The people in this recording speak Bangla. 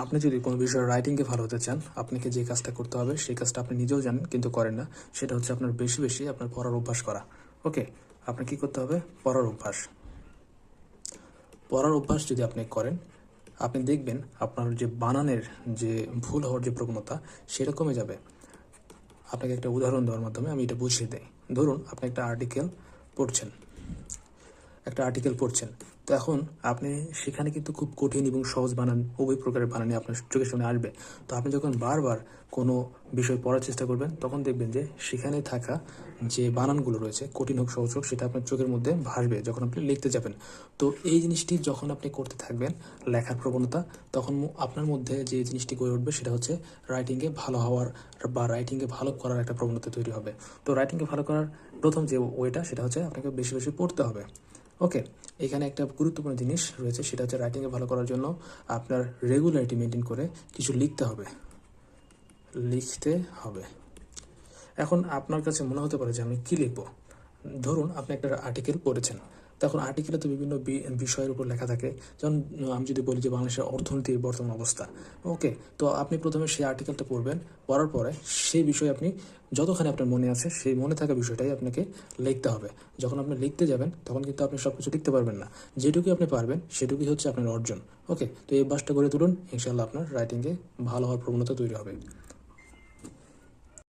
আপনি যদি কোনো বিষয়ে রাইটিংয়ে ভালো হতে চান, আপনাকে যে কাজটা করতে হবে সেই কাজটা আপনি নিজেও জানেন কিন্তু করেন না। সেটা হচ্ছে আপনার বেশি বেশি আপনার পড়ার অভ্যাস করা। ওকে, আপনার কী করতে হবে? পড়ার অভ্যাস। পড়ার অভ্যাস যদি আপনি করেন, আপনি দেখবেন আপনার যে বানানের যে ভুল হওয়ার যে প্রবণতা সেটা কমে যাবে। আপনাকে একটা উদাহরণ দেওয়ার মাধ্যমে আমি এটা বুঝিয়ে দিই। ধরুন আপনি একটা আর্টিকেল পড়ছেন, তো এখন আপনি সেখানে কিন্তু খুব কঠিন এবং সহজ বানান উভয় প্রকারের বানানই আপনার চোখের সামনে আসবে। তো আপনি যখন বারবার কোনো বিষয় পড়ার চেষ্টা করবেন তখন দেখবেন যে সেখানে থাকা যে বানানগুলো রয়েছে, কঠিন হোক সহজ হোক, সেটা আপনার চোখের মধ্যে ভাসবে যখন আপনি লিখতে যাবেন। তো এই জিনিসটি যখন আপনি করতে থাকবেন, লেখার প্রবণতা, তখন আপনার মধ্যে যে জিনিসটি গড়ে উঠবে সেটা হচ্ছে রাইটিংয়ে ভালো হওয়ার বা রাইটিংয়ে ভালো করার একটা প্রবণতা তৈরি হবে। তো রাইটিংকে ভালো করার প্রথম যে ওয়েটা সেটা হচ্ছে আপনাকে বেশি বেশি পড়তে হবে। ওকে, এখানে একটা গুরুত্বপূর্ণ জিনিস রয়েছে, সেটা হচ্ছে রাইটিংয়ে ভালো করার জন্য আপনার রেগুলারিটি মেনটেন করে কিছু লিখতে হবে। এখন আপনার কাছে মনে হতে পারে যে আমি কী লিখব। ধরুন আপনি একটা আর্টিকেল পড়েছেন, তখন আর্টিকেলে তো বিভিন্ন বিষয়ের উপর লেখা থাকে। যেমন আমি যদি বলি যে বাংলাদেশের অর্থনীতির বর্তমান অবস্থা। ওকে, তো আপনি প্রথমে সেই আর্টিকেলটা পড়বেন, পড়ার পরে সেই বিষয়ে আপনি যতখানি আপনার মনে আছে সেই মনে থাকা বিষয়টাই আপনাকে লিখতে হবে। যখন আপনি লিখতে যাবেন তখন কিন্তু আপনি সব কিছু লিখতে পারবেন না। যেটুকু আপনি পারবেন সেটুকুই হচ্ছে আপনার অর্জন। ওকে, তো এই অভ্যাসটা গড়ে তুলুন, ইনশাল্লাহ আপনার রাইটিংয়ে ভালো হওয়ার প্রবণতা তৈরি হবে।